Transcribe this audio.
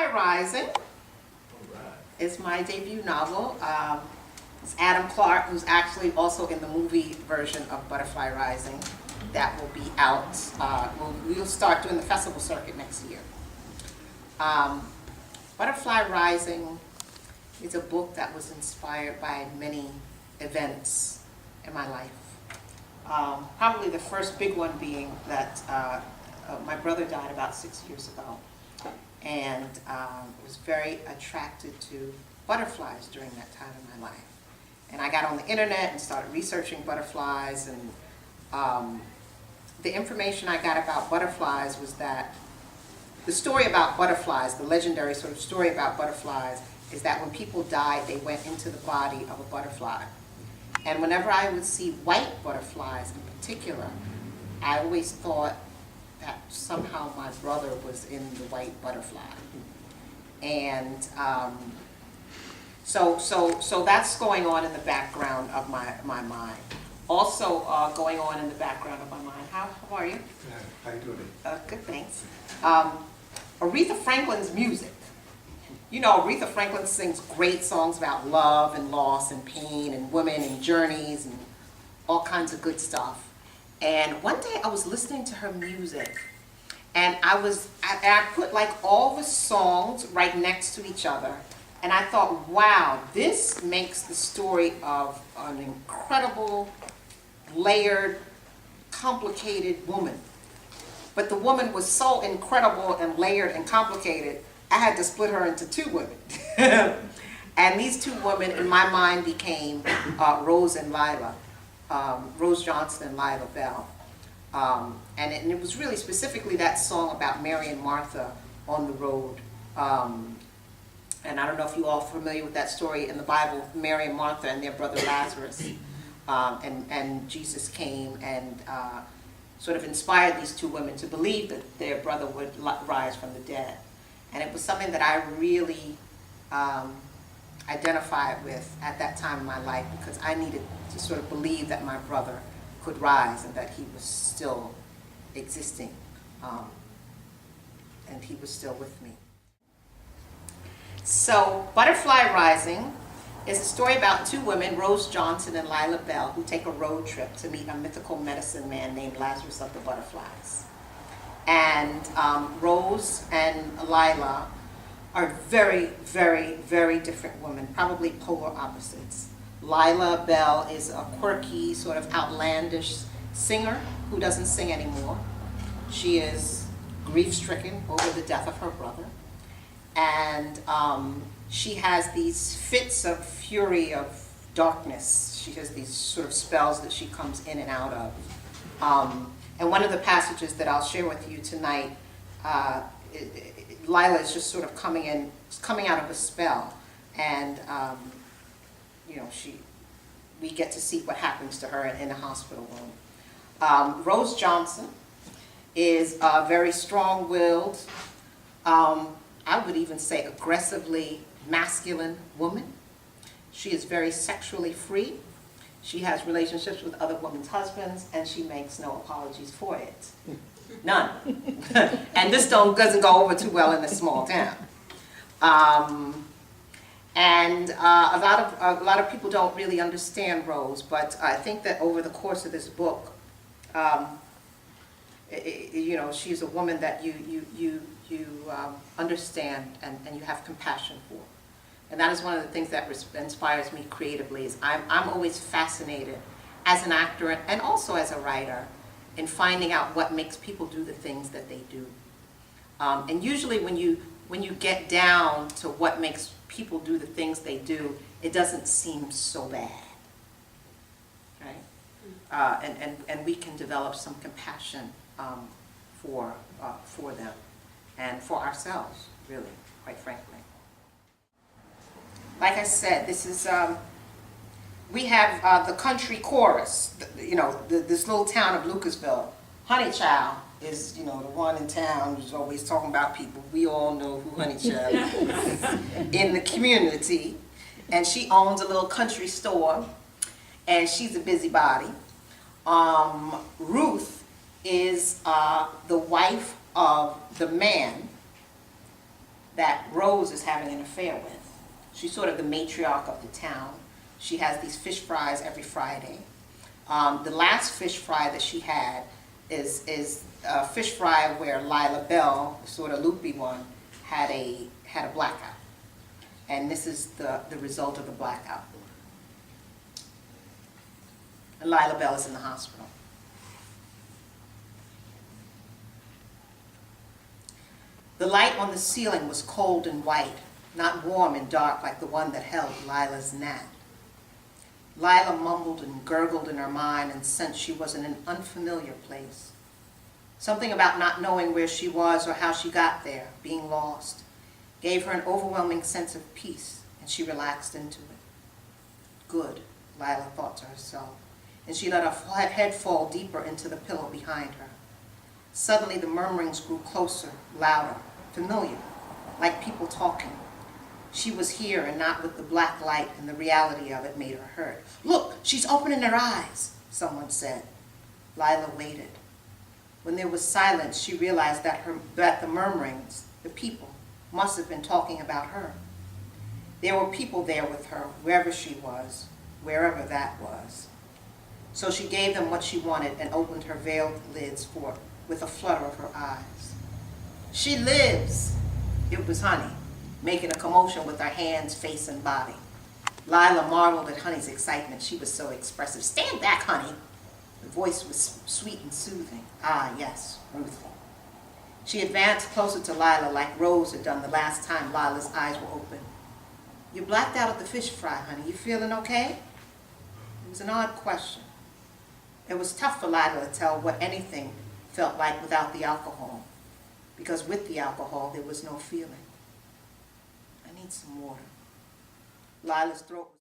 Rising is my debut novel. It's Adam Clark, who's actually also in the movie version of Butterfly Rising. That will be out. We'll start doing the festival circuit next year. Butterfly Rising is a book that was inspired by many events in my life. Probably the first big one being that my brother died about 6 years ago. And was very attracted to butterflies during that time in my life. And I got on the internet and started researching butterflies, and the information I got about butterflies was that the story about butterflies, the legendary sort of story about butterflies, is that when people died, they went into the body of a butterfly. And whenever I would see white butterflies in particular, I always thought that somehow my brother was in the white butterfly. And so that's going on in the background of my mind. Also going on in the background of my mind, how are you? How you doing? Good, thanks. Aretha Franklin's music. You know, Aretha Franklin sings great songs about love and loss and pain and women and journeys and all kinds of good stuff. And one day I was listening to her music, and I put like all the songs right next to each other, and I thought, wow, this makes the story of an incredible, layered, complicated woman. But the woman was so incredible and layered and complicated, I had to split her into two women. And these two women in my mind became Rose and Lila. Rose Johnson and Lila Bell. And it was really specifically that song about Mary and Martha on the road. And I don't know if you all are familiar with that story in the Bible, Mary and Martha and their brother Lazarus. And Jesus came and sort of inspired these two women to believe that their brother would rise from the dead. And it was something that I really identified with at that time in my life, because I needed to sort of believe that my brother could rise and that he was still existing, and he was still with me. So Butterfly Rising is a story about two women, Rose Johnson and Lila Bell, who take a road trip to meet a mythical medicine man named Lazarus of the Butterflies. And Rose and Lila are very, very, very different women, probably polar opposites. Lila Bell is a quirky, sort of outlandish singer who doesn't sing anymore. She is grief-stricken over the death of her brother. And she has these fits of fury of darkness. She has these sort of spells that she comes in and out of. And one of the passages that I'll share with you tonight, Lila is just sort of coming out of a spell, and you know, we get to see what happens to her in the hospital room. Rose Johnson is a very strong-willed, I would even say aggressively masculine woman. She is very sexually free. She has relationships with other women's husbands, and she makes no apologies for it. None. And this doesn't go over too well in this small town. And a lot of people don't really understand Rose, but I think that over the course of this book, you know, she's a woman that you understand and you have compassion for. And that is one of the things that inspires me creatively. Is I'm always fascinated as an actor and also as a writer in finding out what makes people do the things that they do. And usually when you get down to what makes people do the things they do, it doesn't seem so bad, right? And we can develop some compassion for them and for ourselves, really, quite frankly. Like I said, this is, we have the country chorus, you know, this little town of Lucasville. Honeychild is, you know, the one in town who's always talking about people. We all know who Honeychild is in the community. And she owns a little country store, and she's a busybody. Ruth is the wife of the man that Rose is having an affair with. She's sort of the matriarch of the town. She has these fish fries every Friday. The last fish fry that she had is a fish fry where Lila Bell, the sort of loopy one, had a blackout. And this is the result of the blackout. And Lila Bell is in the hospital. The light on the ceiling was cold and white, not warm and dark like the one that held Lila's gnat. Lila mumbled and gurgled in her mind and sensed she was in an unfamiliar place. Something about not knowing where she was or how she got there, being lost, gave her an overwhelming sense of peace, and she relaxed into it. Good, Lila thought to herself, and she let her head fall deeper into the pillow behind her. Suddenly the murmurings grew closer, louder, familiar, like people talking. She was here and not with the black light, and the reality of it made her hurt. "Look, she's opening her eyes," someone said. Lila waited. When there was silence, she realized that the murmurings, the people, must have been talking about her. There were people there with her, wherever she was, wherever that was. So she gave them what she wanted and opened her veiled lids with a flutter of her eyes. "She lives!" It was Honey, making a commotion with her hands, face, and body. Lila marveled at Honey's excitement. She was so expressive. "Stand back, Honey." The voice was sweet and soothing. Ah, yes, Ruthie. She advanced closer to Lila like Rose had done the last time Lila's eyes were open. "You blacked out at the fish fry, Honey. You feeling okay?" It was an odd question. It was tough for Lila to tell what anything felt like without the alcohol, because with the alcohol there was no feeling. "I need some water." Lila's throat was